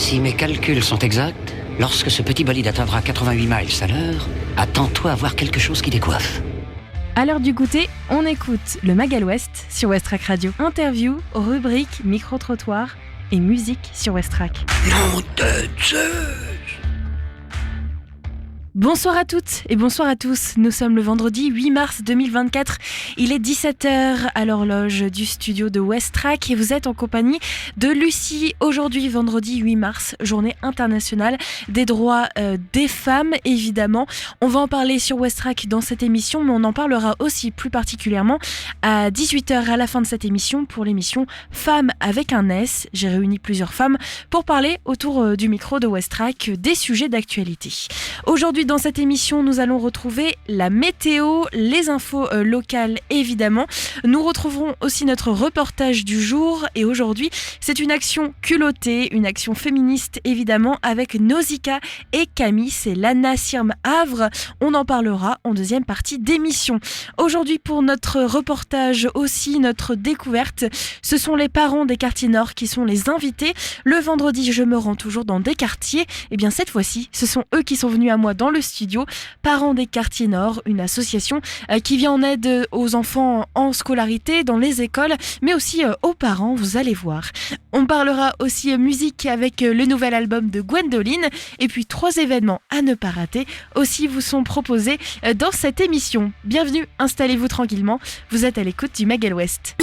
Si mes calculs sont exacts, lorsque ce petit bolide atteindra 88 miles à l'heure, attends-toi à voir quelque chose qui décoiffe. À l'heure du goûter, on écoute le Mag à l'Ouest sur Westrack Radio. Interview, rubrique, micro-trottoir et musique sur Westrack. Nom de Zeus! Bonsoir à toutes et bonsoir à tous. Nous sommes le vendredi 8 mars 2024. Il est 17h à l'horloge du studio de Westrack et vous êtes en compagnie de Lucie. Aujourd'hui, vendredi 8 mars, journée internationale des droits des femmes, évidemment. On va en parler sur Westrack dans cette émission, mais on en parlera aussi plus particulièrement à 18h à la fin de cette émission pour l'émission Femmes avec un S. J'ai réuni plusieurs femmes pour parler autour du micro de Westrack des sujets d'actualité. Aujourd'hui, dans cette émission, nous allons retrouver la météo, les infos locales évidemment. Nous retrouverons aussi notre reportage du jour et aujourd'hui, c'est une action culottée, une action féministe évidemment avec Nausicaa et Camille, c'est l'Anna Sirm Havre. On en parlera en deuxième partie d'émission. Aujourd'hui pour notre reportage aussi, notre découverte, ce sont les parents des quartiers nord qui sont les invités. Le vendredi, je me rends toujours dans des quartiers. Et bien cette fois-ci, ce sont eux qui sont venus à moi dans le studio, Parents des quartiers nord, une association qui vient en aide aux enfants en scolarité, dans les écoles, mais aussi aux parents, vous allez voir. On parlera aussi musique avec le nouvel album de Gwendoline, et puis 3 événements à ne pas rater aussi vous sont proposés dans cette émission. Bienvenue, installez-vous tranquillement, vous êtes à l'écoute du Mag à l'Ouest.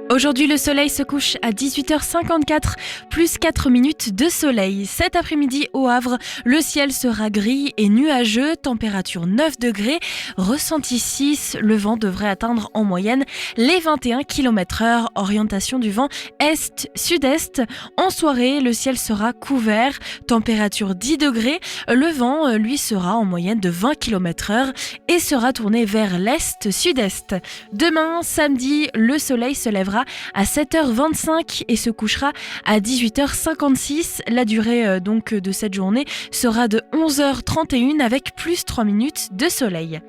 Aujourd'hui, le soleil se couche à 18h54, plus 4 minutes de soleil. Cet après-midi, au Havre, le ciel sera gris et nuageux, température 9 degrés, ressenti 6. Le vent devrait atteindre en moyenne les 21 km/h, orientation du vent est-sud-est. En soirée, le ciel sera couvert, température 10 degrés. Le vent, lui, sera en moyenne de 20 km/h et sera tourné vers l'est-sud-est. Demain, samedi, le soleil se lèvera à 7h25 et se couchera à 18h56. La durée donc de cette journée sera de 11h31 avec plus 3 minutes de soleil.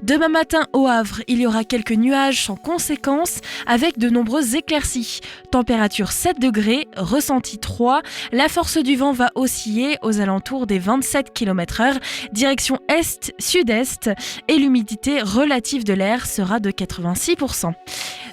Demain matin au Havre, il y aura quelques nuages sans conséquence avec de nombreuses éclaircies. Température 7 degrés, ressenti 3. La force du vent va osciller aux alentours des 27 km/h, direction est-sud-est et l'humidité relative de l'air sera de 86%.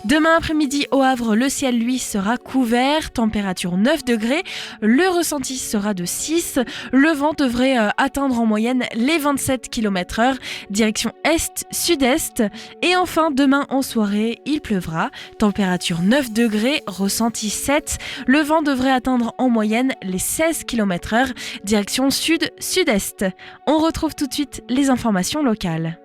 Demain après-midi au Havre, le ciel lui sera couvert, température 9 degrés, le ressenti sera de 6, le vent devrait atteindre en moyenne les 27 km/h, direction est-sud-est et enfin demain en soirée, il pleuvra, température 9 degrés, ressenti 7, le vent devrait atteindre en moyenne les 16 km/h, direction sud-sud-est. On retrouve tout de suite les informations locales.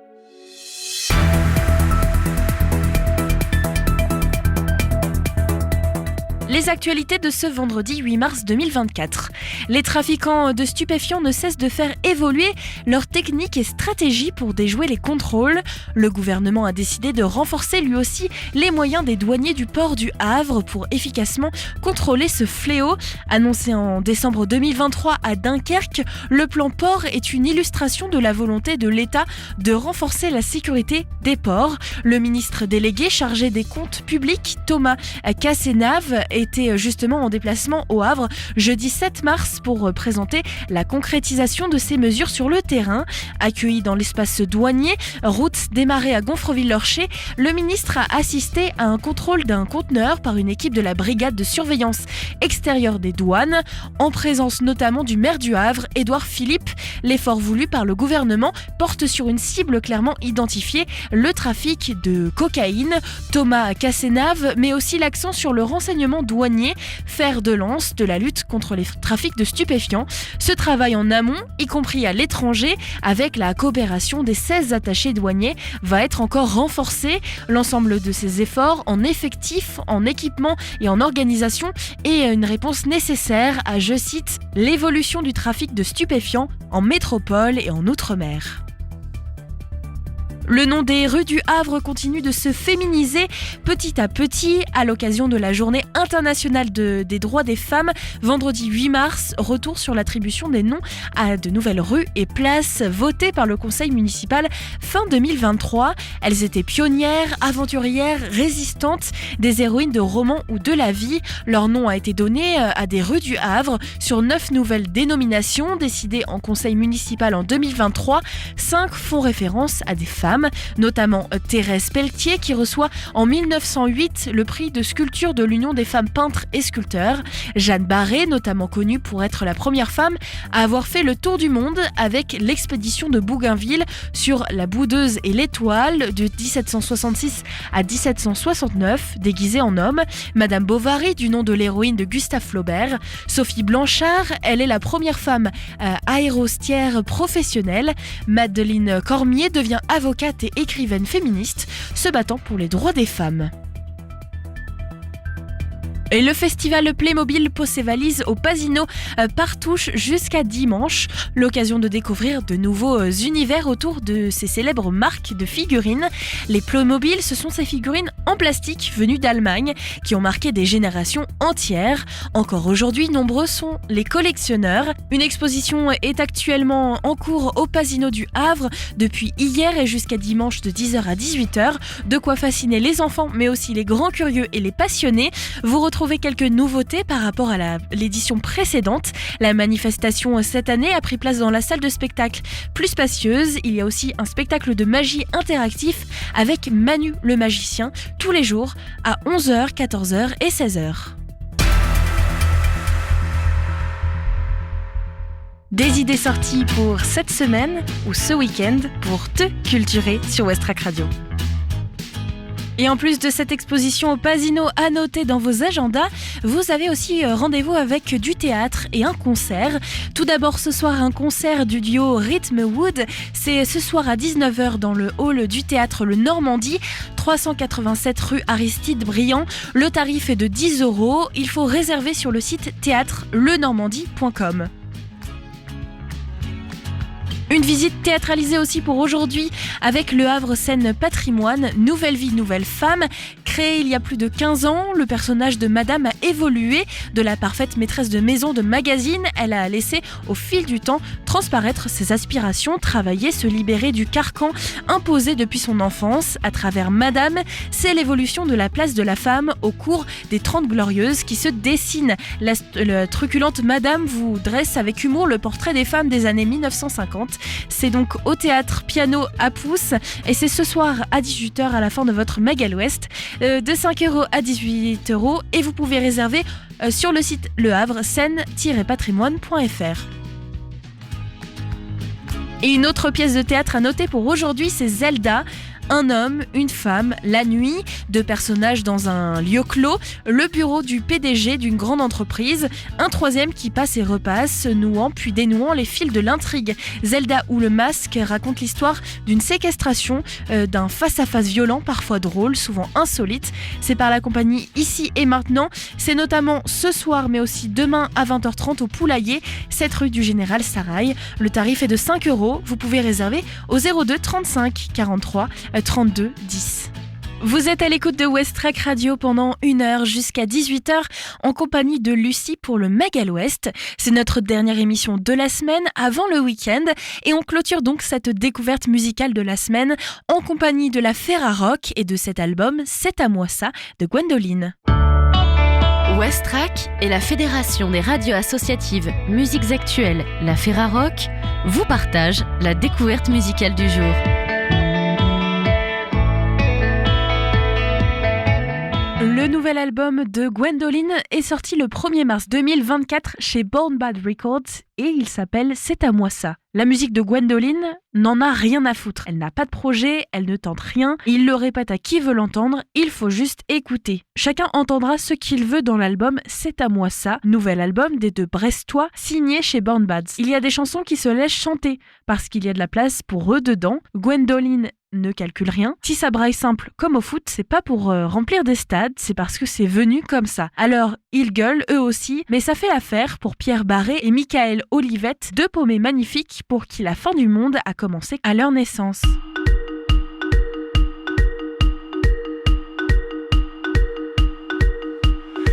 Les actualités de ce vendredi 8 mars 2024. Les trafiquants de stupéfiants ne cessent de faire évoluer leurs techniques et stratégies pour déjouer les contrôles. Le gouvernement a décidé de renforcer lui aussi les moyens des douaniers du port du Havre pour efficacement contrôler ce fléau. Annoncé en décembre 2023 à Dunkerque, le plan port est une illustration de la volonté de l'État de renforcer la sécurité des ports. Le ministre délégué chargé des comptes publics, Thomas Cazenave, était justement en déplacement au Havre jeudi 7 mars pour présenter la concrétisation de ces mesures sur le terrain. Accueilli dans l'espace douanier, route démarrée à Gonfreville-Lorcher, le ministre a assisté à un contrôle d'un conteneur par une équipe de la brigade de surveillance extérieure des douanes, en présence notamment du maire du Havre, Édouard Philippe. L'effort voulu par le gouvernement porte sur une cible clairement identifiée, le trafic de cocaïne. Thomas Cazenave met aussi l'accent sur le renseignement douanier, fer de lance de la lutte contre les trafics de stupéfiants. Ce travail en amont, y compris à l'étranger, avec la coopération des 16 attachés douaniers, va être encore renforcé. L'ensemble de ces efforts en effectifs, en équipement et en organisation est une réponse nécessaire à, je cite, l'évolution du trafic de stupéfiants en métropole et en outre-mer. Le nom des rues du Havre continue de se féminiser petit à petit à l'occasion de la journée internationale des droits des femmes. Vendredi 8 mars, retour sur l'attribution des noms à de nouvelles rues et places votées par le conseil municipal fin 2023. Elles étaient pionnières, aventurières, résistantes, des héroïnes de romans ou de la vie. Leur nom a été donné à des rues du Havre sur 9 nouvelles dénominations décidées en conseil municipal en 2023. 5 font référence à des femmes, notamment Thérèse Pelletier qui reçoit en 1908 le prix de sculpture de l'Union des femmes peintres et sculpteurs. Jeanne Barré, notamment connue pour être la première femme à avoir fait le tour du monde avec l'expédition de Bougainville sur la Boudeuse et l'Étoile de 1766 à 1769, déguisée en homme. Madame Bovary, du nom de l'héroïne de Gustave Flaubert. Sophie Blanchard, elle est la première femme aérostière professionnelle. Madeleine Cormier devient avocate et écrivaine féministe, se battant pour les droits des femmes. Et le festival Playmobil pose ses valises au Pasino Partouche jusqu'à dimanche. L'occasion de découvrir de nouveaux univers autour de ces célèbres marques de figurines. Les Playmobil, ce sont ces figurines en plastique venues d'Allemagne qui ont marqué des générations entières. Encore aujourd'hui, nombreux sont les collectionneurs. Une exposition est actuellement en cours au Pasino du Havre depuis hier et jusqu'à dimanche de 10h à 18h. De quoi fasciner les enfants mais aussi les grands curieux et les passionnés. Vous retrouvez quelques nouveautés par rapport à l'édition précédente. La manifestation cette année a pris place dans la salle de spectacle plus spacieuse. Il y a aussi un spectacle de magie interactif avec Manu le magicien tous les jours à 11h, 14h et 16h. Des idées sorties pour cette semaine ou ce week-end pour te culturer sur Westrack Radio. Et en plus de cette exposition au Pasino à noter dans vos agendas, vous avez aussi rendez-vous avec du théâtre et un concert. Tout d'abord ce soir un concert du duo Rhythm Wood. C'est ce soir à 19h dans le hall du théâtre Le Normandie, 387 rue Aristide Briand. Le tarif est de 10 €. Il faut réserver sur le site théâtrelenormandie.com. Une visite théâtralisée aussi pour aujourd'hui avec le Havre Scène Patrimoine, Nouvelle vie, nouvelle femme. Créé il y a plus de 15 ans, le personnage de Madame a évolué. De la parfaite maîtresse de maison de magazine, elle a laissé au fil du temps transparaître ses aspirations, travailler, se libérer du carcan imposé depuis son enfance. À travers Madame, c'est l'évolution de la place de la femme au cours des 30 Glorieuses qui se dessine. La truculente Madame vous dresse avec humour le portrait des femmes des années 1950. C'est donc au théâtre Piano à Pouce et c'est ce soir à 18h à la fin de votre Magal Ouest, de 5 € à 18 € et vous pouvez réserver sur le site Le Havre scène-patrimoine.fr. Et une autre pièce de théâtre à noter pour aujourd'hui, c'est Zelda. Un homme, une femme, la nuit, 2 personnages dans un lieu clos, le bureau du PDG d'une grande entreprise, un troisième qui passe et repasse, nouant puis dénouant les fils de l'intrigue. Zelda ou le masque raconte l'histoire d'une séquestration, d'un face-à-face violent, parfois drôle, souvent insolite. C'est par la compagnie Ici et Maintenant. C'est notamment ce soir, mais aussi demain à 20h30 au Poulailler, 7 rue du Général Sarail. Le tarif est de 5 €. Vous pouvez réserver au 02 35 43 32 10. Vous êtes à l'écoute de Westrack Radio pendant 1 heure jusqu'à 18h en compagnie de Lucie pour le Magal Ouest. C'est notre dernière émission de la semaine avant le week-end et on clôture donc cette découverte musicale de la semaine en compagnie de la Ferrarock et de cet album C'est à moi ça de Gwendoline. Westrack et la Fédération des radios associatives Musiques Actuelles, la Ferrarock, vous partagent la découverte musicale du jour. Le nouvel album de Gwendoline est sorti le 1er mars 2024 chez Born Bad Records et il s'appelle C'est à moi ça. La musique de Gwendoline n'en a rien à foutre. Elle n'a pas de projet, elle ne tente rien. Il le répète à qui veut l'entendre, il faut juste écouter. Chacun entendra ce qu'il veut dans l'album C'est à moi ça, nouvel album des 2 Brestois signé chez Born Bad. Il y a des chansons qui se laissent chanter parce qu'il y a de la place pour eux dedans. Gwendoline ne calcule rien. Si ça braille simple comme au foot, c'est pas pour remplir des stades, c'est parce que c'est venu comme ça. Alors, ils gueulent eux aussi, mais ça fait l'affaire pour Pierre Barré et Michael Olivette, 2 paumés magnifiques pour qui la fin du monde a commencé à leur naissance.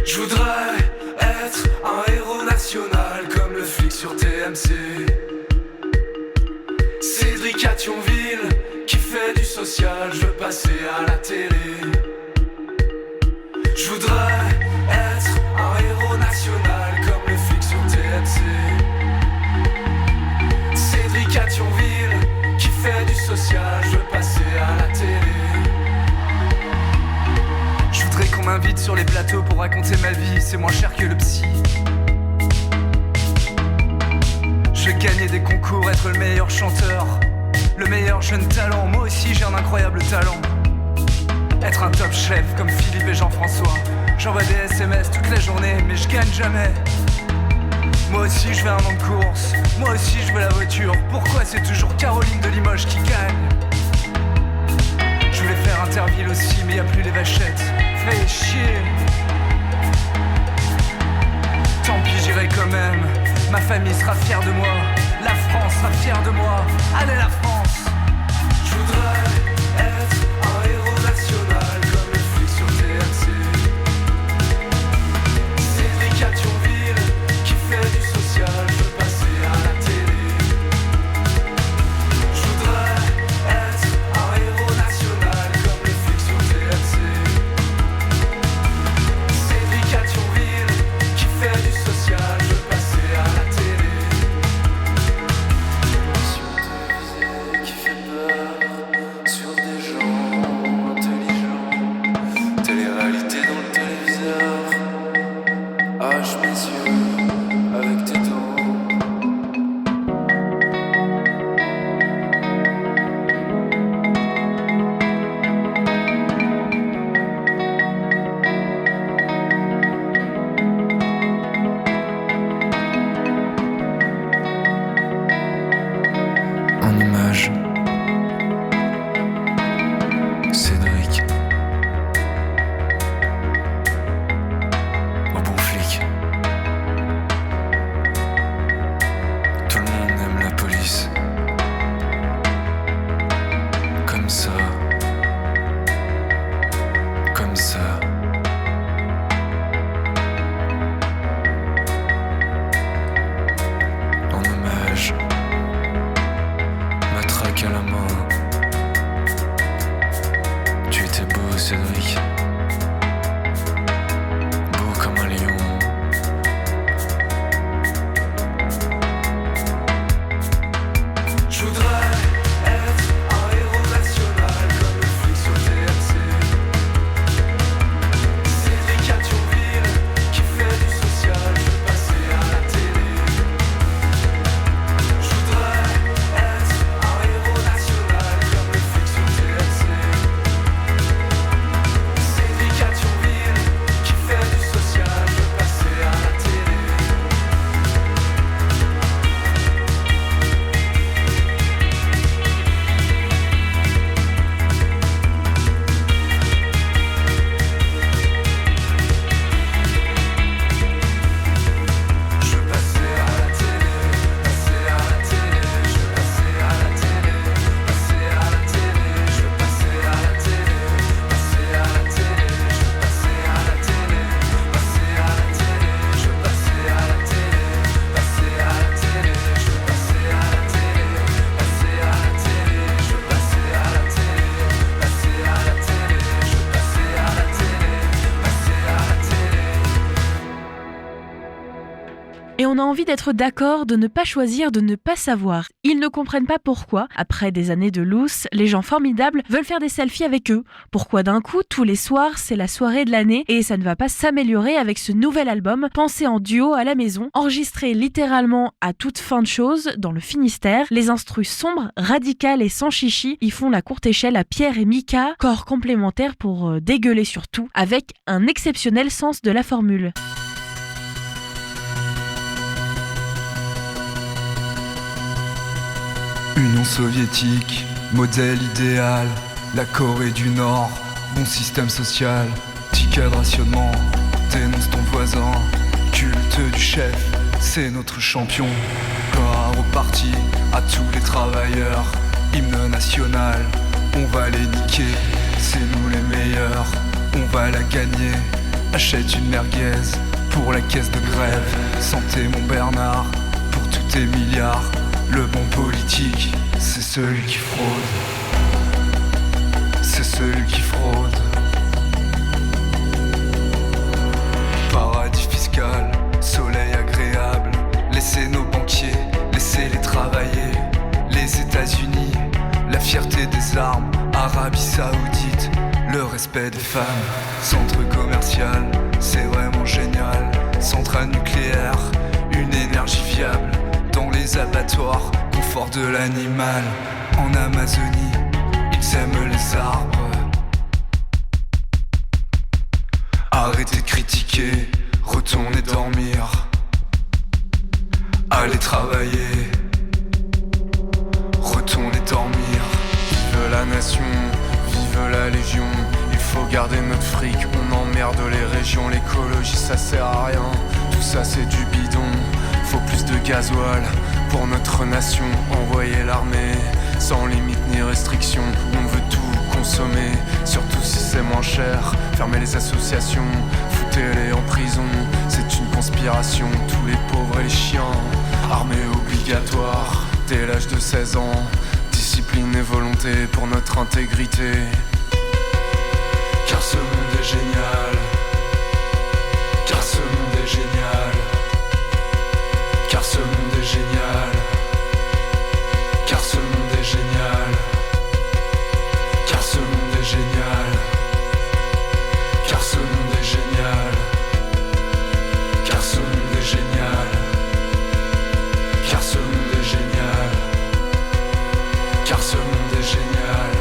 Je voudrais être un héros national comme le flic sur TMC. Cédric à Thionville qui fait du social, je veux passer à la télé. Je voudrais être un héros national comme le flic sur TMC. Cédric à Thionville qui fait du social, je veux passer à la télé. Je voudrais qu'on m'invite sur les plateaux pour raconter ma vie, c'est moins cher que le psy. Je vais gagner des concours, être le meilleur chanteur, le meilleur jeune talent. Moi aussi j'ai un incroyable talent. Être un top chef comme Philippe et Jean-François. J'envoie des SMS toute la journée mais je gagne jamais. Moi aussi je veux un nom de course, moi aussi je veux la voiture. Pourquoi c'est toujours Caroline de Limoges qui gagne? Je voulais faire Interville aussi mais y a plus les vachettes. Fait chier. Tant pis j'irai quand même. Ma famille sera fière de moi. La France sera fière de moi. Allez la France. Je voudrais être un héros national comme le flic sur TMC. Cédric à Thionville qui fait du social, je veux passer à la télé. Je voudrais être un héros national comme le flic sur TMC. Cédric à Thionville qui fait du social, je veux passer à la télé. Qui fait peur sur des gens intelligents. Télé-réalité dans le téléviseur. Hache mes yeux avec tes dents. En image, Cédric, au bon flic. Tout le monde aime la police. Comme ça, comme ça. En hommage, matraque à la main. Tu étais beau, Cédric. Beau comme un lion. Je voudrais être un héros national comme le flic sur TMC. Cédric à Thionville qui fait du social, je veux passer à la télé. Je voudrais être un héros national comme le flic sur TMC. Cédric à Thionville qui fait du social, je veux passer à la télé. Je veux passer à la télé, passer à la télé, je veux passer à la télé, passer à la télé, je veux passer à la télé, passer à la télé, je veux passer à la télé, passer à la télé, je veux passer à la télé, passer à la télé, je veux passer à la télé, passer à la télé, je veux passer à la télé, passer à la télé, je veux passer à la télé, passer à la télé. Et on a envie d'être d'accord, de ne pas choisir, de ne pas savoir. Ils ne comprennent pas pourquoi, après des années de loose, les gens formidables veulent faire des selfies avec eux. Pourquoi d'un coup, tous les soirs, c'est la soirée de l'année et ça ne va pas s'améliorer avec ce nouvel album, pensé en duo à la maison, enregistré littéralement à toute fin de chose dans le Finistère. Les instrus sombres, radicales et sans chichi, y font la courte échelle à Pierre et Mika, corps complémentaires pour dégueuler sur tout, avec un exceptionnel sens de la formule. Union soviétique, modèle idéal. La Corée du Nord, bon système social. Ticket de rationnement, dénonce ton voisin. Culte du chef, c'est notre champion. Gloire au parti, à tous les travailleurs. Hymne national, on va les niquer. C'est nous les meilleurs, on va la gagner. Achète une merguez pour la caisse de grève. Santé mon Bernard pour tous tes milliards. Le bon politique, c'est celui qui fraude. C'est celui qui fraude. Paradis fiscal, soleil agréable. Laissez nos banquiers, laissez-les travailler. Les États-Unis, la fierté des armes. Arabie Saoudite, le respect des femmes. Centre commercial, c'est vraiment génial. Centrale nucléaire, une énergie viable. Dans les abattoirs, confort de l'animal. En Amazonie, ils aiment les arbres. Arrêtez de critiquer, retournez dormir. Allez travailler, retournez dormir. Vive la nation, vive la légion. Il faut garder notre fric, on emmerde les régions. L'écologie ça sert à rien, tout ça c'est du bidon. Faut plus de gasoil pour notre nation. Envoyer l'armée sans limite ni restriction. On veut tout consommer, surtout si c'est moins cher. Fermez les associations, foutez-les en prison. C'est une conspiration, tous les pauvres et les chiens. Armée obligatoire dès l'âge de 16 ans. Discipline et volonté pour notre intégrité. Car ce monde est génial. Car ce monde est génial. Car ce monde est génial. Car ce monde est génial. Car ce monde est génial. Car ce monde est génial. Car ce monde est génial. Car ce monde est génial. Car ce monde est génial.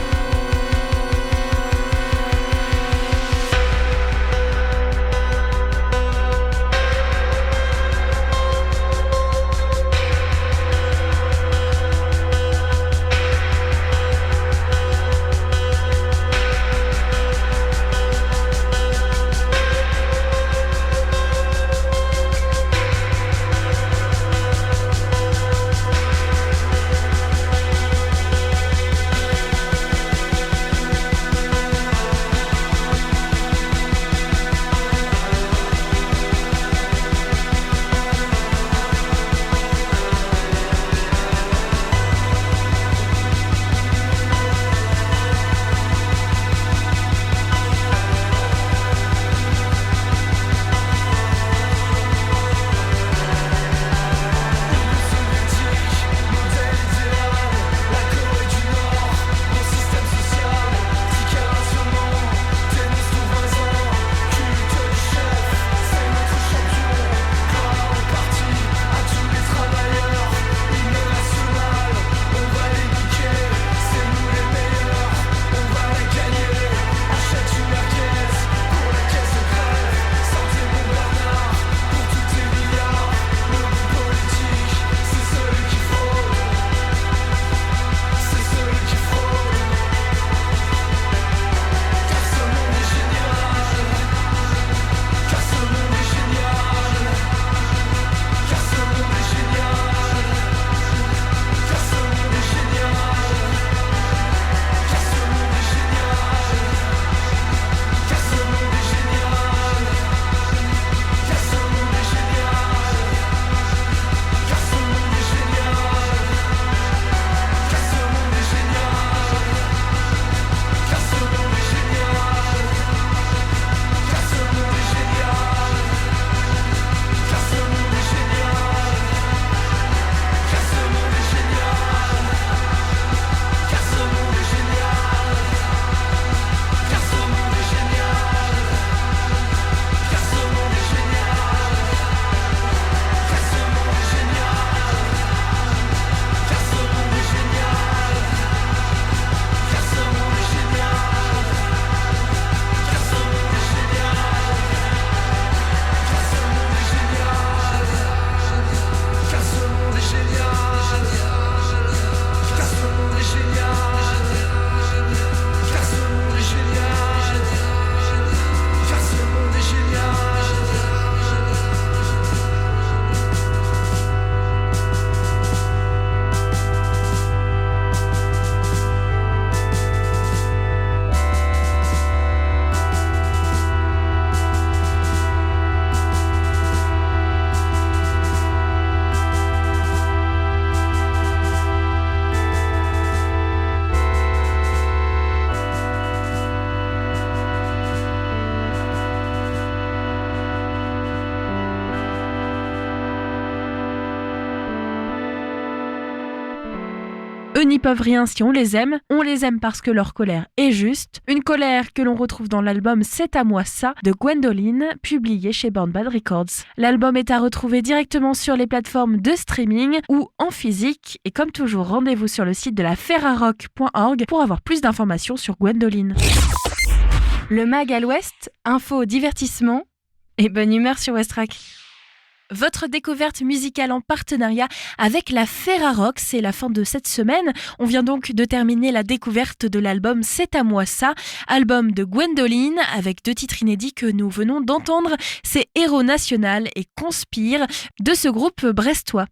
Eux n'y peuvent rien si on les aime parce que leur colère est juste. Une colère que l'on retrouve dans l'album C'est à moi ça de Gwendoline, publié chez Born Bad Records. L'album est à retrouver directement sur les plateformes de streaming ou en physique. Et comme toujours, rendez-vous sur le site de la ferrarock.org pour avoir plus d'informations sur Gwendoline. Le mag à l'ouest, info, divertissement et bonne humeur sur Westrack. Votre découverte musicale en partenariat avec la Ferrarock, c'est la fin de cette semaine. On vient donc de terminer la découverte de l'album C'est à moi ça, album de Gwendoline avec 2 titres inédits que nous venons d'entendre. C'est Héros National et Conspire de ce groupe brestois.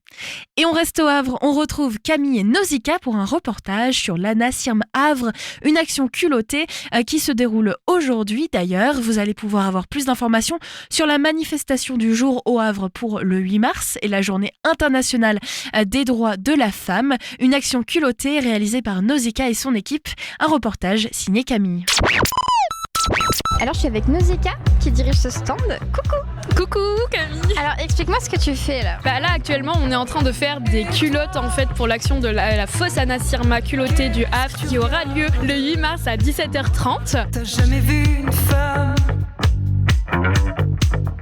Et on reste au Havre, on retrouve Camille et Nausicaa pour un reportage sur l'Anna Sirm Havre, une action culottée qui se déroule aujourd'hui d'ailleurs. Vous allez pouvoir avoir plus d'informations sur la manifestation du jour au Havre pour le 8 mars et la journée internationale des droits de la femme. Une action culottée réalisée par Nausicaa et son équipe. Un reportage signé Camille. Alors je suis avec Nausicaa qui dirige ce stand. Coucou Camille. Alors explique-moi ce que tu fais là. Là actuellement on est en train de faire des culottes en fait pour l'action de la fausse Anna Sirma culottée du Havre qui aura lieu le 8 mars à 17h30. T'as jamais vu une femme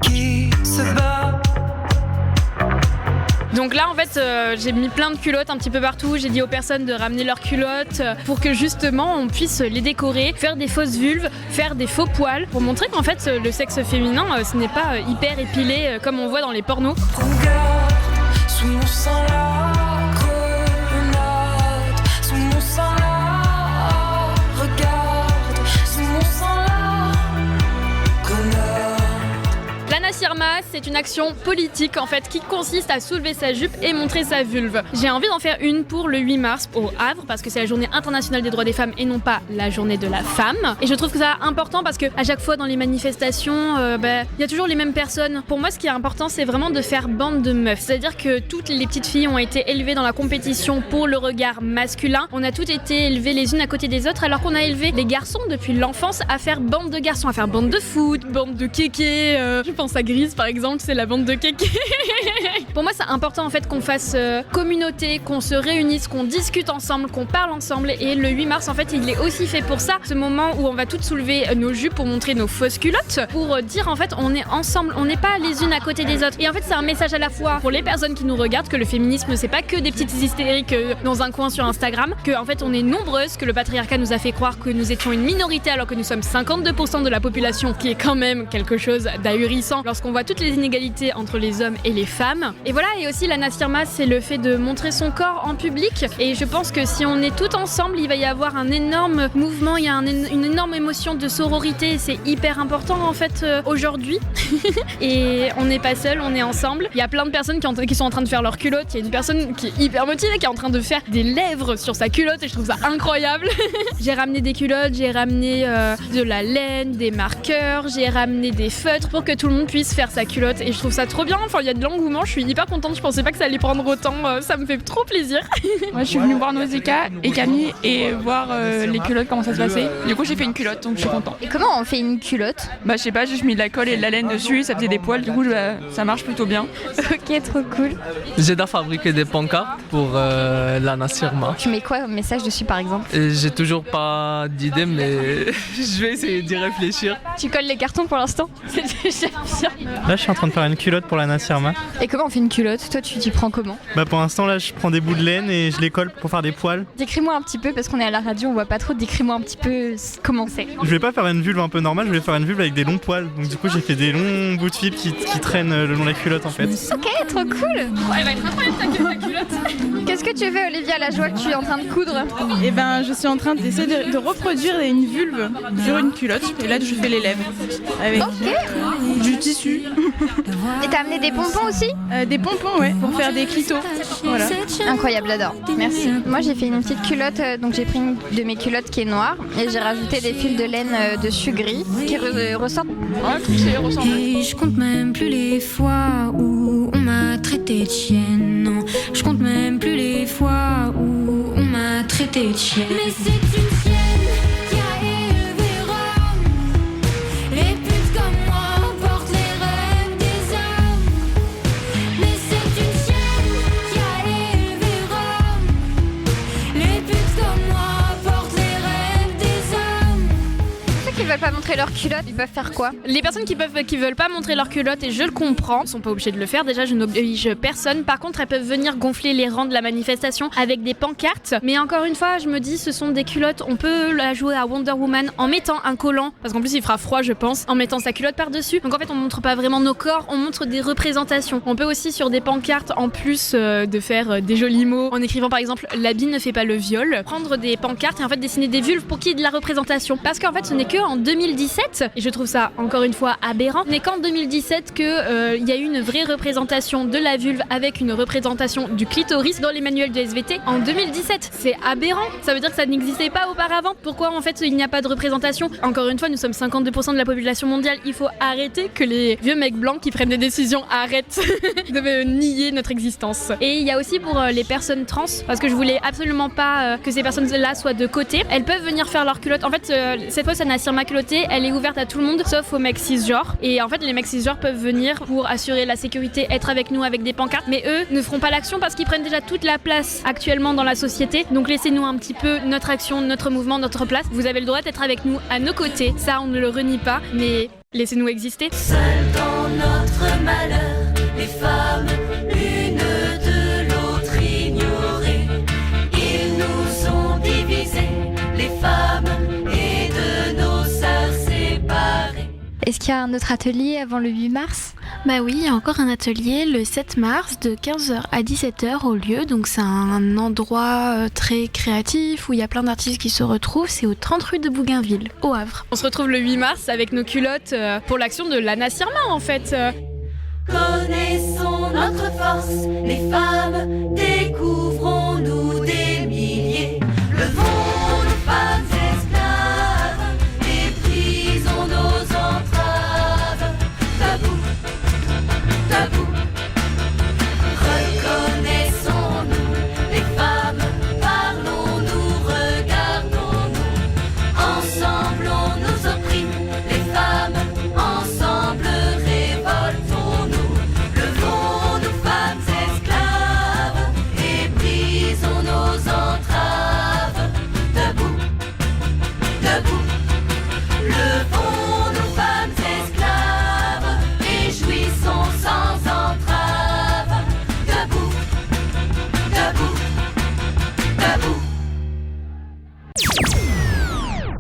qui se bat? Donc là en fait j'ai mis plein de culottes un petit peu partout, j'ai dit aux personnes de ramener leurs culottes pour que justement on puisse les décorer, faire des fausses vulves, faire des faux poils pour montrer qu'en fait le sexe féminin ce n'est pas hyper épilé comme on voit dans les pornos. Regarde, sous mon sang la grenade, sous mon sang la regarde, sous mon sang la grenade. L'Anna Sirma, c'est une action politique en fait qui consiste à soulever sa jupe et montrer sa vulve. J'ai envie d'en faire une pour le 8 mars au Havre parce que c'est la journée internationale des droits des femmes et non pas la journée de la femme. Et je trouve que c'est important parce que à chaque fois dans les manifestations, y a toujours les mêmes personnes. Pour moi, ce qui est important, c'est vraiment de faire bande de meufs. C'est-à-dire que toutes les petites filles ont été élevées dans la compétition pour le regard masculin. On a toutes été élevées les unes à côté des autres alors qu'on a élevé les garçons depuis l'enfance à faire bande de garçons, à faire bande de foot, bande de kéké. Je pense à Grise par exemple, c'est la bande de kéké. Pour moi, c'est important en fait qu'on fasse communauté, qu'on se réunisse, qu'on discute ensemble, qu'on parle ensemble. Et le 8 mars, en fait, il est aussi fait pour ça. Ce moment où on va toutes soulever nos jupes pour montrer nos fausses culottes, pour dire en fait on est ensemble, on n'est pas les unes à côté des autres. Et en fait, c'est un message à la fois pour les personnes qui nous regardent que le féminisme, c'est pas que des petites hystériques dans un coin sur Instagram, que en fait on est nombreuses, que le patriarcat nous a fait croire que nous étions une minorité alors que nous sommes 52% de la population, qui est quand même quelque chose d'ahurissant lorsqu'on voit toutes les inégalités entre les hommes et les femmes. Et voilà, et aussi l'Anna Sirma, c'est le fait de montrer son corps en public. Et je pense que si on est toutes ensemble, il va y avoir un énorme mouvement, il y a une énorme émotion de sororité. C'est hyper important en fait aujourd'hui. Et on n'est pas seul, on est ensemble. Il y a plein de personnes qui sont en train de faire leur culotte. Il y a une personne qui est hyper motivée, qui est en train de faire des lèvres sur sa culotte et je trouve ça incroyable. J'ai ramené des culottes, j'ai ramené de la laine, des marqueurs, j'ai ramené des feutres pour que tout le monde puisse faire sa culotte et je trouve ça trop bien. Enfin, il y a de l'engouement, je suis hyper contente. Je pensais pas que ça allait prendre autant, ça me fait trop plaisir. Moi, je suis venue voir Nausicaa et Camille et voir les culottes, comment ça se passait. Du coup, j'ai fait une culotte, donc je suis contente. Et comment on fait une culotte? Je sais pas, j'ai juste mis de la colle et de la laine dessus, ça faisait des poils, du coup, ça marche plutôt bien. Ok, trop cool. J'aide à fabriquer des pancartes pour l'Anna Sirma. Tu mets quoi comme message dessus par exemple? J'ai toujours pas d'idée, mais je vais essayer d'y réfléchir. Tu colles les cartons pour l'instant? C'est déjà bien. Là, je suis en train de faire une culotte pour l'Anna Sirma. Et comment on fait une culotte? Toi, tu t'y prends comment? Pour l'instant, là, je prends des bouts de laine et je les colle pour faire des poils. Décris-moi un petit peu, parce qu'on est à la radio, on voit pas trop. Décris-moi un petit peu comment c'est. Je vais pas faire une vulve un peu normale, je vais faire une vulve avec des longs poils. Donc du coup, j'ai fait des longs bouts de fil qui traînent le long de la culotte en fait. Ok, trop cool. Elle va être incroyable ta culotte. Qu'est-ce que tu fais, Olivia, la joie que tu es en train de coudre? Je suis en train d'essayer de reproduire une vulve sur une culotte et là, je fais les lèvres avec du tissu. Et t'as amené des pompons aussi? Des pompons, ouais, pour faire des clitos. Voilà. Incroyable, j'adore. Merci. Moi, j'ai fait une petite culotte, donc j'ai pris une de mes culottes qui est noire et j'ai rajouté des fils de laine dessus gris qui ressortent. Et je compte même plus les fois où on m'a traité de chienne. Non, je compte même plus les fois où on m'a traité de chienne. Mais c'est une chienne qui a élevé Rome. Les putes comme moi portent les rêves des hommes. Mais c'est une chienne qui a élevé Rome. Les qui veulent pas montrer leur culotte, ils peuvent faire quoi? Les personnes qui veulent pas montrer leur culotte, et je le comprends, sont pas obligées de le faire. Déjà, je n'oblige personne. Par contre, elles peuvent venir gonfler les rangs de la manifestation avec des pancartes. Mais encore une fois, je me dis, ce sont des culottes. On peut la jouer à Wonder Woman en mettant un collant, parce qu'en plus il fera froid, je pense, en mettant sa culotte par-dessus. Donc en fait, on montre pas vraiment nos corps, on montre des représentations. On peut aussi sur des pancartes, en plus de faire des jolis mots, en écrivant par exemple l'habit ne fait pas le viol, prendre des pancartes et en fait dessiner des vulves pour qu'il y ait de la représentation. Parce qu'en fait, ce n'est que en 2017, et je trouve ça encore une fois aberrant, n'est qu'en 2017 que il y a eu une vraie représentation de la vulve avec une représentation du clitoris dans les manuels de SVT en 2017. C'est aberrant. Ça veut dire que ça n'existait pas auparavant. Pourquoi en fait il n'y a pas de représentation? Encore une fois, nous sommes 52% de la population mondiale. Il faut arrêter que les vieux mecs blancs qui prennent des décisions arrêtent de nier notre existence. Et il y a aussi pour les personnes trans, parce que je voulais absolument pas que ces personnes-là soient de côté. Elles peuvent venir faire leur culotte. En fait, cette fois, Sana Sirma culottée, elle est ouverte à tout le monde, sauf aux mecs cisgenres. Et en fait, les mecs cisgenres peuvent venir pour assurer la sécurité, être avec nous avec des pancartes. Mais eux ne feront pas l'action parce qu'ils prennent déjà toute la place actuellement dans la société. Donc laissez-nous un petit peu notre action, notre mouvement, notre place. Vous avez le droit d'être avec nous à nos côtés. Ça, on ne le renie pas, mais laissez-nous exister. Seules dans notre malheur, les femmes, l'une de l'autre ignorées. Ils nous ont divisés, les femmes, et de nos sœurs séparées. Est-ce qu'il y a un autre atelier avant le 8 mars? Bah oui, il y a encore un atelier le 7 mars de 15h à 17h au lieu. Donc c'est un endroit très créatif où il y a plein d'artistes qui se retrouvent. C'est au 30 rue de Bougainville, au Havre. On se retrouve le 8 mars avec nos culottes pour l'action de Lana Sirma en fait. Connaissons notre force, les femmes, découvrons-nous des milliers. Levons nos femmes esclaves, méprisons nos entraves. Debout, debout, reconnaissons-nous, les femmes, parlons-nous, regardons-nous. Ensemble on nous opprime, les femmes, ensemble révoltons-nous. Levons nos femmes esclaves et brisons nos entraves. Debout, debout, levons nos femmes esclaves et jouissons sans entrave. Debout, debout, debout.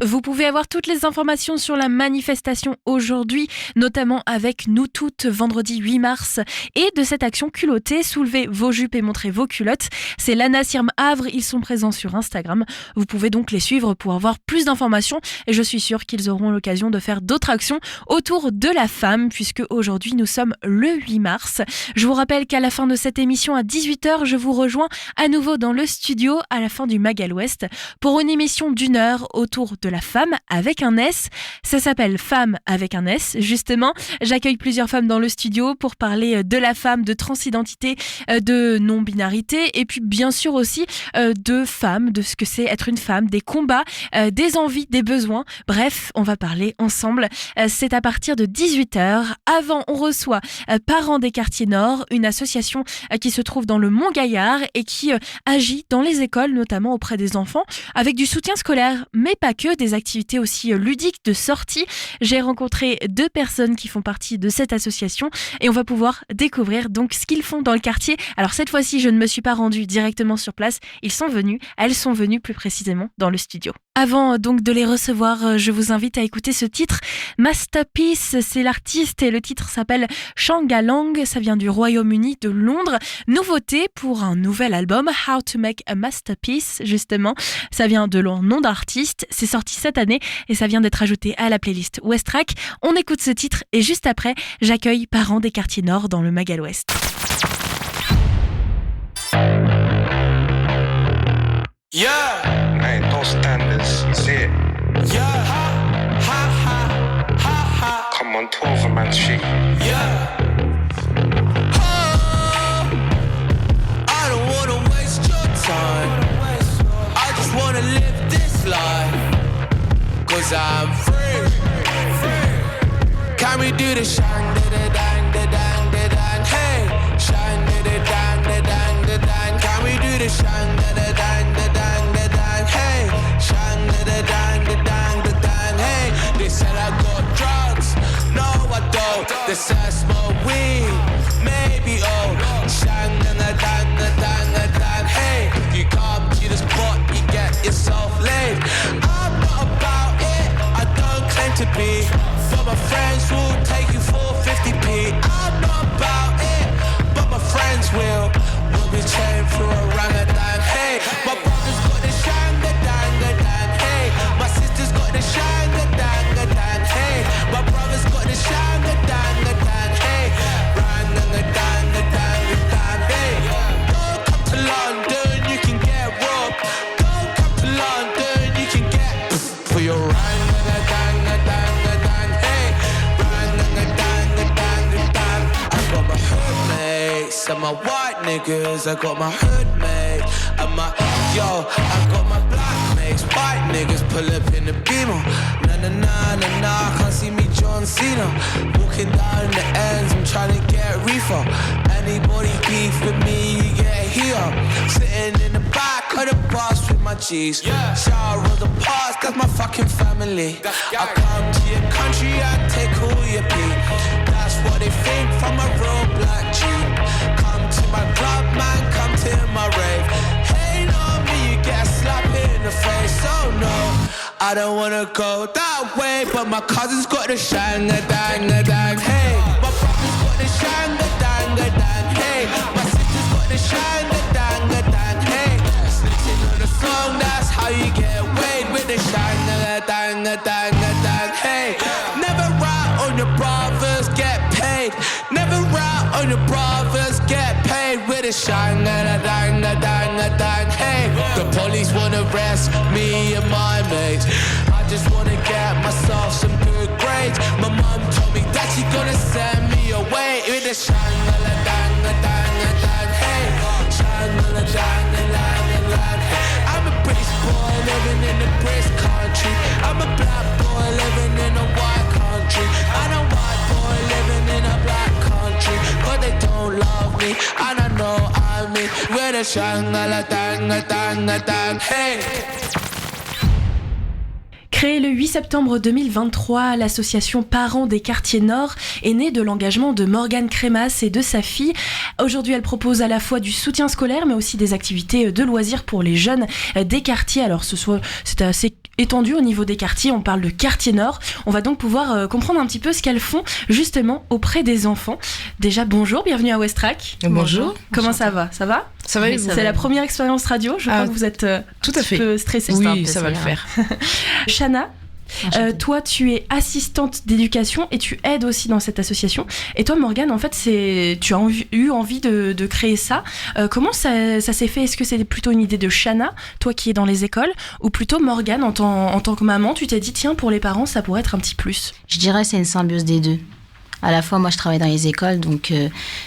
Vous pouvez avoir toutes les informations sur la manifestation aujourd'hui, notamment avec Nous Toutes, vendredi 8 mars, et de cette action culottée, soulevez vos jupes et montrez vos culottes. C'est Lana Sirma Havre, ils sont présents sur Instagram. Vous pouvez donc les suivre pour avoir plus d'informations et je suis sûre qu'ils auront l'occasion de faire d'autres actions autour de la femme, puisque aujourd'hui nous sommes le 8 mars. Je vous rappelle qu'à la fin de cette émission à 18h, je vous rejoins à nouveau dans le studio à la fin du Magal Ouest pour une émission d'1 heure autour de la femme avec un S. Ça s'appelle Femme avec un S, justement. J'accueille plusieurs femmes dans le studio pour parler de la femme, de transidentité, de non-binarité et puis bien sûr aussi de femmes, de ce que c'est être une femme, des combats, des envies, des besoins. Bref, on va parler ensemble. C'est à partir de 18h. Avant, on reçoit Parents des quartiers nord, une association qui se trouve dans le Mont-Gaillard et qui agit dans les écoles, notamment auprès des enfants, avec du soutien scolaire, mais pas que, des activités aussi ludiques de sortie. J'ai rencontré 2 personnes qui font partie de cette association et on va pouvoir découvrir donc ce qu'ils font dans le quartier. Alors cette fois-ci, je ne me suis pas rendue directement sur place. Elles sont venues plus précisément dans le studio. Avant donc de les recevoir, je vous invite à écouter ce titre. Masterpiece, c'est l'artiste et le titre s'appelle Shangalang. Ça vient du Royaume-Uni, de Londres. Nouveauté pour un nouvel album, How to Make a Masterpiece, justement. Ça vient de leur nom d'artiste. C'est sorti cette année et ça vient d'être ajouté à la playlist Westrack. On écoute ce titre et juste après, j'accueille Parents des quartiers nord dans le Magal Ouest. Yeah, I ain't no standards, see it. Yeah, ha, ha, ha, ha, ha. Come on, 12 man shit. Yeah. Oh, I don't wanna waste your time. I just wanna live this life. Cause I'm free. Can we do the shine, da dang, da dang, da dang, hey. Shine, da dang, da dang, da dang. Can we do the shine, da dang, da dang, da dang, hey. Shine, da dang, da dang, da dang, hey. This The sun smoke weed, maybe shang and a dang. Hey, you come to the spot, you get yourself laid. I'm not about it, I don't claim to be, but my friends will take you for 50p. I'm not about it, but my friends will. We'll be chained through a orangutan. Hey, my brother's got the shang-a-dang-a-dang. Hey, my sister's got the shang-a-dang-a-dang. Hey, my brother's got the shang-a-dang-a-dang. Hey, rang-a-dang-a-dang-a-dang. Hey, don't come to London, you can get robbed. Don't come to London, you can get for your rang-a-dang-a-dang-a-dang. Hey, rang-a-dang-a-dang-a-dang. I got my hood mates and my white niggas. I got my hood mates and my I got my black mates, white niggas pull up in the Beamer. Nah, can't see me John Cena. Walking down the ends, I'm trying to get reefer. Anybody beef with me, you get here. Sitting in the back of the bus with my G's. Shower of the past, that's my fucking family. I come to your country and take all your pee. That's what they think from a real black G. Come to my club, man, come to my rave. Hate on me, you get a slap in the face. Oh no, I don't wanna go that way, but my cousin's got the shang-a-dang-a-dang. Hey, my brother's got the shang-a-dang-a-dang. Hey, my sister's got the shang-a-dang-a-dang. Hey, listen to the song, that's how you get weighed with the shang-a-dang-a-dang-a-dang. Hey, never rat on your brothers, get paid. Never rat on your brothers, get paid with a shang-a-dang-a-dang-a-dang. Hey, the police wanna arrest me and my mates. I just wanna get myself some good grades. My mom told me that she gonna send me away with a shang-a-dang-a-dang-a-dang. Hey, shang-a-dang-a-dang-a-dang. I'm a British boy living in a British country. I'm a black boy living in a white country. I'm a white boy living in a black country. But they don't love me, and I know I'm me. With a shang-a-dang-a-dang-a-dang. Hey. Créée le 8 septembre 2023, l'association Parents des quartiers nord est née de l'engagement de Morgane Crémas et de sa fille. Aujourd'hui, elle propose à la fois du soutien scolaire, mais aussi des activités de loisirs pour les jeunes des quartiers. Alors, c'est assez étendu au niveau des quartiers, on parle de quartier nord. On va donc pouvoir comprendre un petit peu ce qu'elles font justement auprès des enfants. Déjà, bonjour, bienvenue à Westrack. Bonjour. Comment ça va ? Ça va ? Ça va et vous ? C'est la première expérience radio, je crois que vous êtes tout à fait. Un peu stressée. Oui, ça va le faire. Chana, toi tu es assistante d'éducation et tu aides aussi dans cette association. Et toi Morgane, en fait tu as eu envie de créer ça. Comment ça s'est fait ? Est-ce que c'est plutôt une idée de Chana, toi qui es dans les écoles, ou plutôt Morgane en tant que maman, tu t'es dit tiens, pour les parents ça pourrait être un petit plus ? Je dirais c'est une symbiose des deux. À la fois, moi, je travaille dans les écoles, donc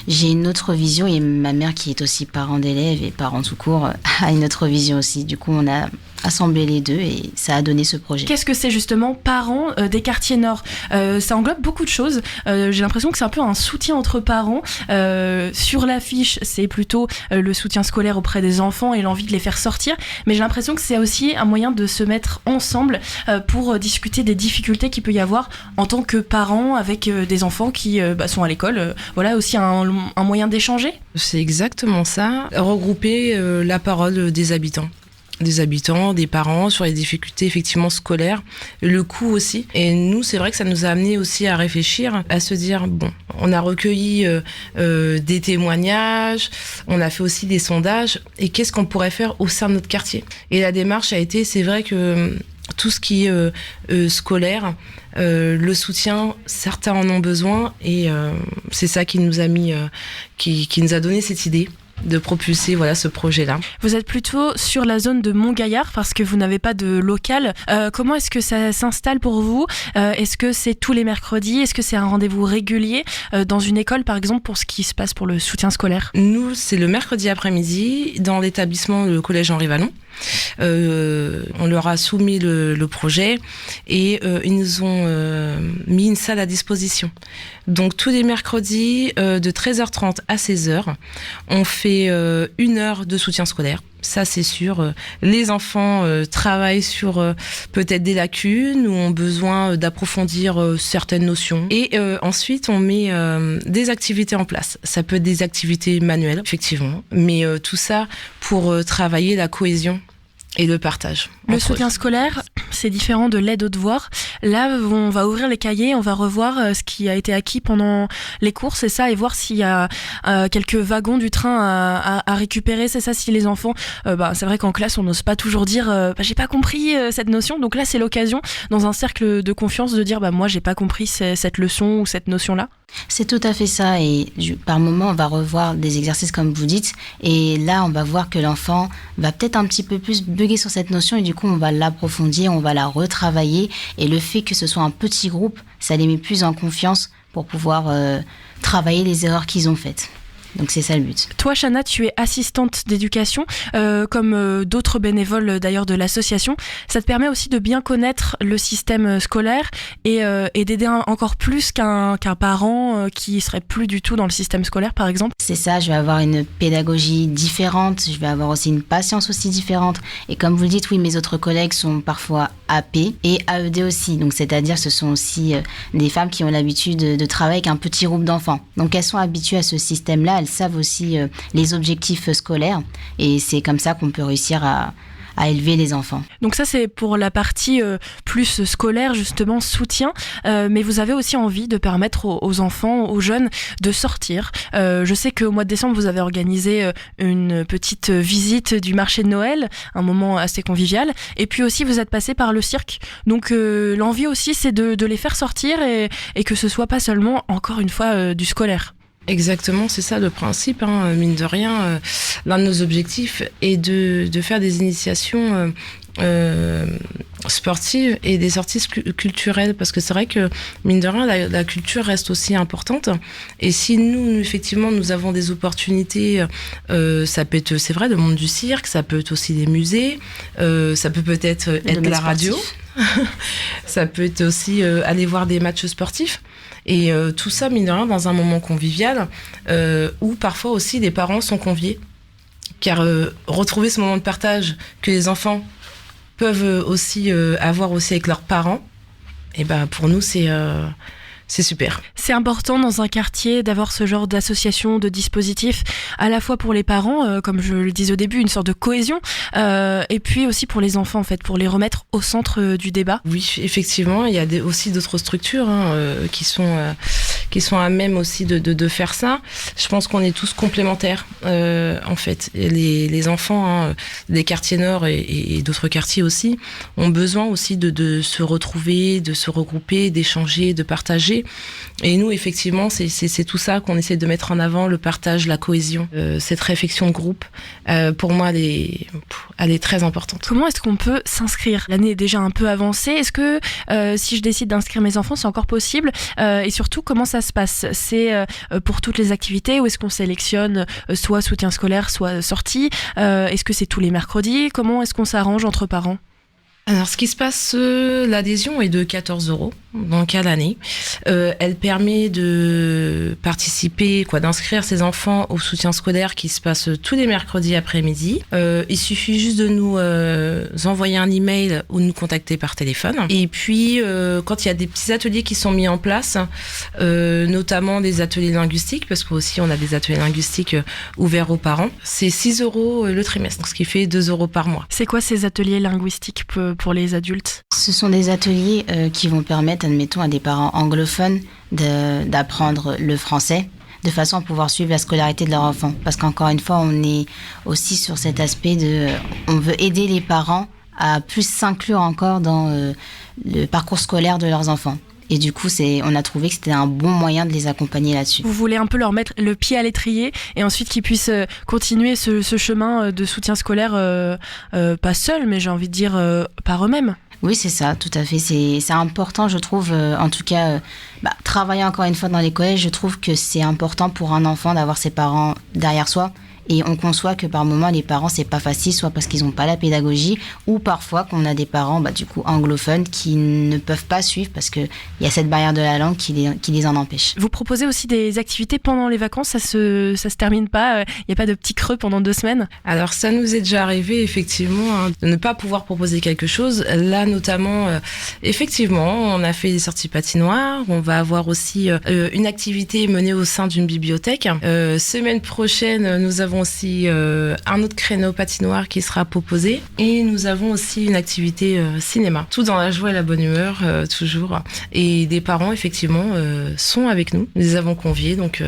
j'ai une autre vision. Et ma mère, qui est aussi parent d'élèves et parent tout court, a une autre vision aussi. Du coup, on a assemblé les deux et ça a donné ce projet. Qu'est-ce que c'est justement Parents des quartiers nord ? Ça englobe beaucoup de choses. J'ai l'impression que c'est un peu un soutien entre parents. Sur l'affiche, c'est plutôt le soutien scolaire auprès des enfants et l'envie de les faire sortir. Mais j'ai l'impression que c'est aussi un moyen de se mettre ensemble pour discuter des difficultés qu'il peut y avoir en tant que parents avec des enfants qui sont à l'école. Voilà aussi un moyen d'échanger. C'est exactement ça. Regrouper la parole des habitants, des parents sur les difficultés effectivement scolaires, le coût aussi. Et nous, c'est vrai que ça nous a amené aussi à réfléchir, à se dire, bon, on a recueilli des témoignages, on a fait aussi des sondages, et qu'est-ce qu'on pourrait faire au sein de notre quartier ? Et la démarche a été, c'est vrai que tout ce qui est scolaire, le soutien, certains en ont besoin, et c'est ça qui nous a mis, qui nous a donné cette idée de propulser ce projet-là. Vous êtes plutôt sur la zone de Montgaillard parce que vous n'avez pas de local. Comment est-ce que ça s'installe pour vous ? Est-ce que c'est tous les mercredis ? Est-ce que c'est un rendez-vous régulier dans une école, par exemple, pour ce qui se passe pour le soutien scolaire ? Nous, c'est le mercredi après-midi dans l'établissement le collège Henri Vallon. On leur a soumis le projet et ils nous ont mis une salle à disposition. Donc tous les mercredis de 13h30 à 16h, on fait fait 1 heure de soutien scolaire. Ça, c'est sûr. Les enfants travaillent sur peut-être des lacunes ou ont besoin d'approfondir certaines notions. Et ensuite, on met des activités en place. Ça peut être des activités manuelles, effectivement, mais tout ça pour travailler la cohésion et le partage. Le soutien scolaire, c'est différent de l'aide aux devoirs. Là, on va ouvrir les cahiers, on va revoir ce qui a été acquis pendant les cours, c'est ça, et voir s'il y a quelques wagons du train à récupérer, c'est ça, si les enfants... c'est vrai qu'en classe, on n'ose pas toujours dire j'ai pas compris cette notion, donc là, c'est l'occasion, dans un cercle de confiance, de dire moi, j'ai pas compris cette leçon ou cette notion-là. C'est tout à fait ça, et par moment on va revoir des exercices comme vous dites, et là on va voir que l'enfant va peut-être un petit peu plus bugger sur cette notion, et du coup on va l'approfondir, on va la retravailler, et le fait que ce soit un petit groupe, ça les met plus en confiance pour pouvoir travailler les erreurs qu'ils ont faites. Donc c'est ça le but. Toi, Chana, tu es assistante d'éducation, comme d'autres bénévoles d'ailleurs de l'association. Ça te permet aussi de bien connaître le système scolaire et d'aider encore plus qu'un parent qui serait plus du tout dans le système scolaire, par exemple. C'est ça, je vais avoir une pédagogie différente, je vais avoir aussi une patience aussi différente. Et comme vous le dites, oui, mes autres collègues sont parfois AP et AED aussi. Donc c'est-à-dire ce sont aussi des femmes qui ont l'habitude de travailler avec un petit groupe d'enfants. Donc elles sont habituées à ce système-là. Elles savent aussi les objectifs scolaires et c'est comme ça qu'on peut réussir à élever les enfants. Donc ça, c'est pour la partie plus scolaire, justement, soutien. Mais vous avez aussi envie de permettre aux enfants, aux jeunes, de sortir. Je sais qu'au mois de décembre, vous avez organisé une petite visite du marché de Noël, un moment assez convivial. Et puis aussi, vous êtes passé par le cirque. Donc l'envie aussi, c'est de les faire sortir et que ce soit pas seulement, encore une fois, du scolaire. Exactement, c'est ça le principe, mine de rien. L'un de nos objectifs est de faire des initiations sportives et des sorties culturelles, parce que c'est vrai que, mine de rien, la culture reste aussi importante. Et si nous, effectivement, nous avons des opportunités, ça peut être, c'est vrai, le monde du cirque, ça peut être aussi des musées, ça peut peut-être être la radio, ça peut être aussi aller voir des matchs sportifs. Et tout ça, mine de rien, dans un moment convivial, où parfois aussi les parents sont conviés. Car retrouver ce moment de partage que les enfants peuvent aussi avoir aussi avec leurs parents, et pour nous, c'est super. C'est important dans un quartier d'avoir ce genre d'association, de dispositif, à la fois pour les parents, comme je le disais au début, une sorte de cohésion, et puis aussi pour les enfants, en fait, pour les remettre au centre du débat. Oui, effectivement, il y a aussi d'autres structures qui sont à même aussi de faire ça. Je pense qu'on est tous complémentaires, en fait. Les enfants des quartiers nord et d'autres quartiers aussi ont besoin aussi de se retrouver, de se regrouper, d'échanger, de partager. Et nous, effectivement, c'est tout ça qu'on essaie de mettre en avant, le partage, la cohésion, cette réflexion de groupe. Pour moi, elle est très importante. Comment est-ce qu'on peut s'inscrire ? L'année est déjà un peu avancée. Est-ce que si je décide d'inscrire mes enfants, c'est encore possible ? Et surtout, comment ça se passe ? C'est pour toutes les activités ou est-ce qu'on sélectionne soit soutien scolaire, soit sortie ? Est-ce que c'est tous les mercredis ? Comment est-ce qu'on s'arrange entre parents ? Alors, ce qui se passe, l'adhésion est de 14 € donc à l'année. Elle permet de participer, d'inscrire ses enfants au soutien scolaire qui se passe tous les mercredis après-midi. Il suffit juste de nous envoyer un email ou nous contacter par téléphone. Et puis, quand il y a des petits ateliers qui sont mis en place, notamment des ateliers linguistiques, parce qu'aussi on a des ateliers linguistiques ouverts aux parents, c'est 6 € le trimestre, ce qui fait 2 € par mois. C'est quoi ces ateliers linguistiques pour les adultes ? Ce sont des ateliers qui vont permettre, admettons, à des parents anglophones d'apprendre le français de façon à pouvoir suivre la scolarité de leur enfant. Parce qu'encore une fois, on est aussi sur cet aspect on veut aider les parents à plus s'inclure encore dans le parcours scolaire de leurs enfants. Et du coup, on a trouvé que c'était un bon moyen de les accompagner là-dessus. Vous voulez un peu leur mettre le pied à l'étrier et ensuite qu'ils puissent continuer ce chemin de soutien scolaire, pas seuls, mais j'ai envie de dire par eux-mêmes. Oui, c'est ça, tout à fait. C'est important, je trouve, en tout cas, travailler encore une fois dans les collèges, je trouve que c'est important pour un enfant d'avoir ses parents derrière soi Et on conçoit que par moment, les parents, c'est pas facile, soit parce qu'ils n'ont pas la pédagogie, ou parfois qu'on a des parents, du coup, anglophones qui ne peuvent pas suivre parce qu'il y a cette barrière de la langue qui les en empêche. Vous proposez aussi des activités pendant les vacances, ça se termine pas, il n'y a pas de petits creux pendant 2 semaines? Alors ça nous est déjà arrivé effectivement de ne pas pouvoir proposer quelque chose. Là notamment, effectivement, on a fait des sorties patinoires. On va avoir aussi une activité menée au sein d'une bibliothèque. Semaine prochaine, nous avons aussi un autre créneau patinoire qui sera proposé. Et nous avons aussi une activité cinéma. Tout dans la joie et la bonne humeur, toujours. Et des parents, effectivement, sont avec nous. Nous les avons conviés, donc...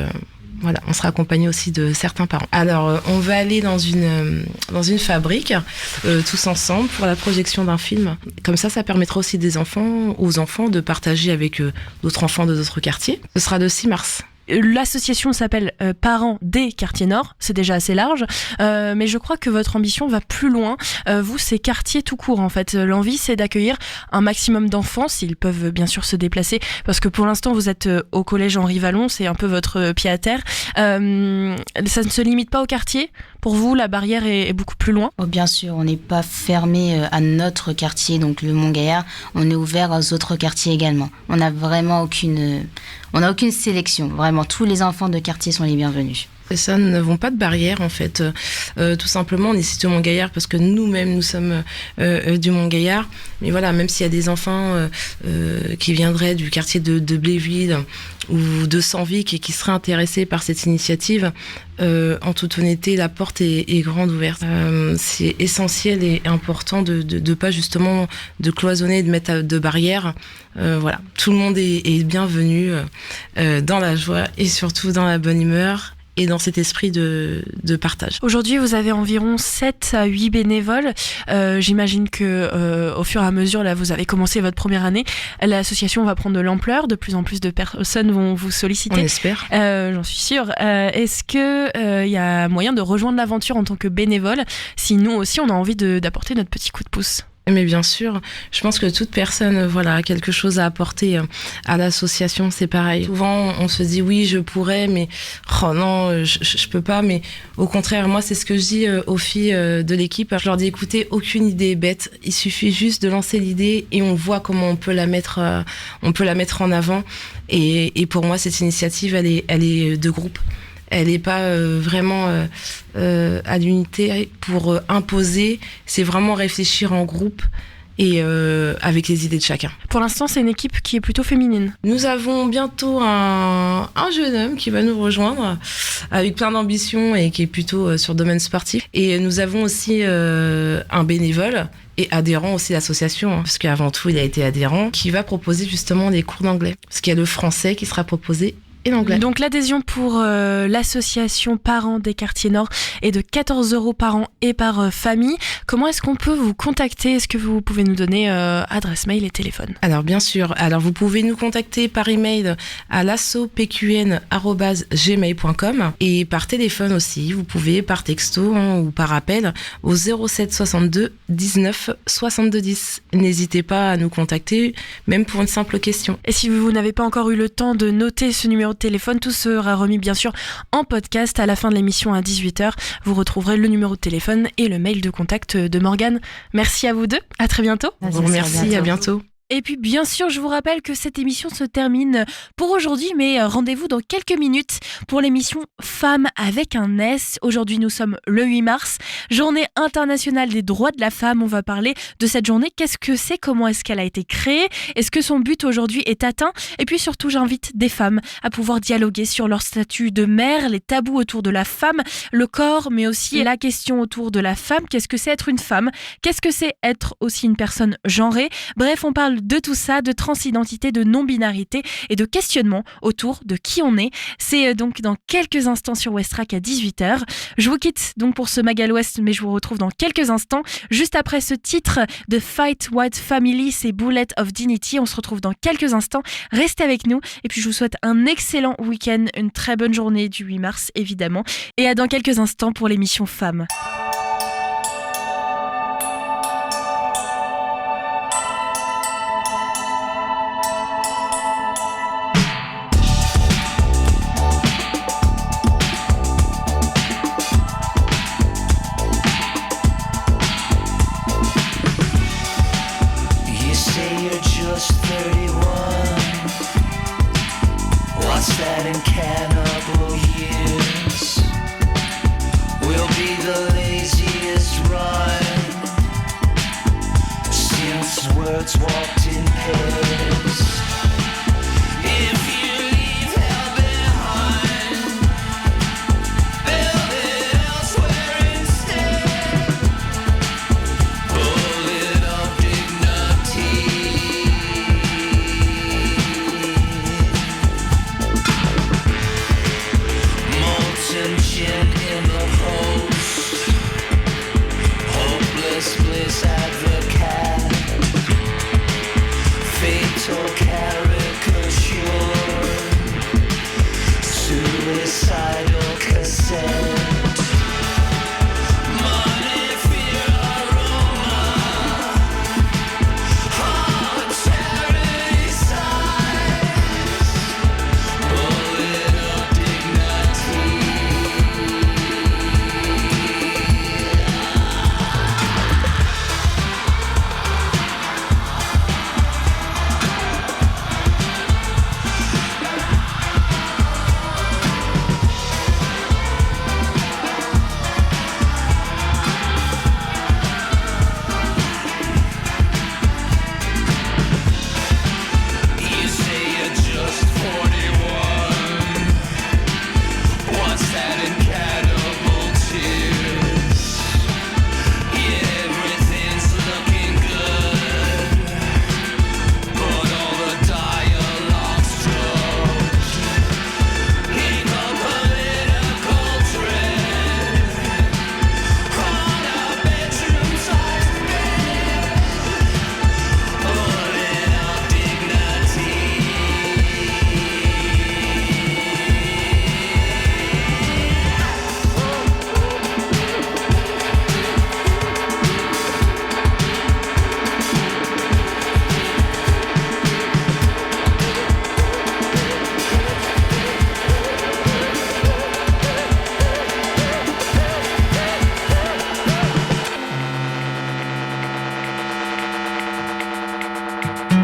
Voilà, on sera accompagné aussi de certains parents. Alors, on va aller dans une fabrique, tous ensemble, pour la projection d'un film. Comme ça permettra aussi aux enfants de partager avec d'autres enfants de d'autres quartiers. Ce sera le 6 mars. L'association s'appelle Parents des Quartiers Nord, c'est déjà assez large, mais je crois que votre ambition va plus loin. Vous, c'est quartier tout court en fait. L'envie, c'est d'accueillir un maximum d'enfants, s'ils peuvent bien sûr se déplacer, parce que pour l'instant, vous êtes au collège Henri Vallon, c'est un peu votre pied à terre. Ça ne se limite pas au quartier? Pour vous, la barrière est beaucoup plus loin? Bien sûr, on n'est pas fermé à notre quartier, donc le Mont-Gaillard. On est ouvert aux autres quartiers également. On n'a vraiment aucune sélection. Vraiment, tous les enfants de quartier sont les bienvenus. C'est ça, nous n'avons pas de barrière en fait. Tout simplement, on est situé au Mont-Gaillard parce que nous-mêmes, nous sommes du Mont-Gaillard. Mais voilà, même s'il y a des enfants qui viendraient du quartier de Bléville ou de Sanvic et qui seraient intéressés par cette initiative, en toute honnêteté, la porte est grande ouverte. C'est essentiel et important de pas justement de cloisonner, de mettre de barrières. Voilà, tout le monde est bienvenu dans la joie et surtout dans la bonne humeur. Et dans cet esprit de partage. Aujourd'hui, vous avez environ 7 à 8 bénévoles. J'imagine que au fur et à mesure, là, vous avez commencé votre première année. L'association va prendre de l'ampleur. De plus en plus de personnes vont vous solliciter. On espère. J'en suis sûre. Est-ce que y a moyen de rejoindre l'aventure en tant que bénévole, si nous aussi, on a envie d'apporter notre petit coup de pouce? Mais bien sûr, je pense que toute personne a quelque chose à apporter à l'association, c'est pareil. Souvent, on se dit oui, je pourrais, mais oh non, je peux pas. Mais au contraire, moi, c'est ce que je dis aux filles de l'équipe. Je leur dis écoutez, aucune idée est bête. Il suffit juste de lancer l'idée et on voit comment on peut la mettre en avant. Et pour moi, cette initiative, elle est de groupe. Elle n'est pas vraiment à l'unité pour imposer, c'est vraiment réfléchir en groupe et avec les idées de chacun. Pour l'instant, c'est une équipe qui est plutôt féminine. Nous avons bientôt un jeune homme qui va nous rejoindre avec plein d'ambition et qui est plutôt sur le domaine sportif. Et nous avons aussi un bénévole et adhérent aussi à l'association, parce qu'avant tout, il a été adhérent, qui va proposer justement des cours d'anglais. Parce qu'il y a le français qui sera proposé et l'anglais. Donc l'adhésion pour l'association Parents des Quartiers Nord est de 14 € par an et par famille. Comment est-ce qu'on peut vous contacter? Est-ce que vous pouvez nous donner adresse mail et téléphone? Alors bien sûr, vous pouvez nous contacter par email à lassopqn@gmail.com et par téléphone aussi. Vous pouvez par texto ou par appel au 07 62 19 62 10. N'hésitez pas à nous contacter, même pour une simple question. Et si vous n'avez pas encore eu le temps de noter ce numéro de téléphone, tout sera remis bien sûr en podcast à la fin de l'émission à 18h. Vous retrouverez le numéro de téléphone et le mail de contact de Morgane. Merci à vous deux, à très bientôt. Merci, à bientôt. Et puis bien sûr, je vous rappelle que cette émission se termine pour aujourd'hui, mais rendez-vous dans quelques minutes pour l'émission Femmes avec un S. Aujourd'hui, nous sommes le 8 mars, journée internationale des droits de la femme. On va parler de cette journée. Qu'est-ce que c'est? Comment est-ce qu'elle a été créée? Est-ce que son but aujourd'hui est atteint? Et puis surtout, j'invite des femmes à pouvoir dialoguer sur leur statut de mère, les tabous autour de la femme, le corps, mais aussi la question autour de la femme. Qu'est-ce que c'est être une femme? Qu'est-ce que c'est être aussi une personne genrée? Bref, on parle de tout ça, de transidentité, de non-binarité et de questionnement autour de qui on est. C'est donc dans quelques instants sur Westrack à 18h. Je vous quitte donc pour ce Magal West, mais je vous retrouve dans quelques instants. Juste après ce titre de Fight White Family, c'est Bullet of Dignity. On se retrouve dans quelques instants. Restez avec nous et puis je vous souhaite un excellent week-end, une très bonne journée du 8 mars évidemment. Et à dans quelques instants pour l'émission Femmes. sad and cannibal years will be the laziest rhyme since words walked in pairs.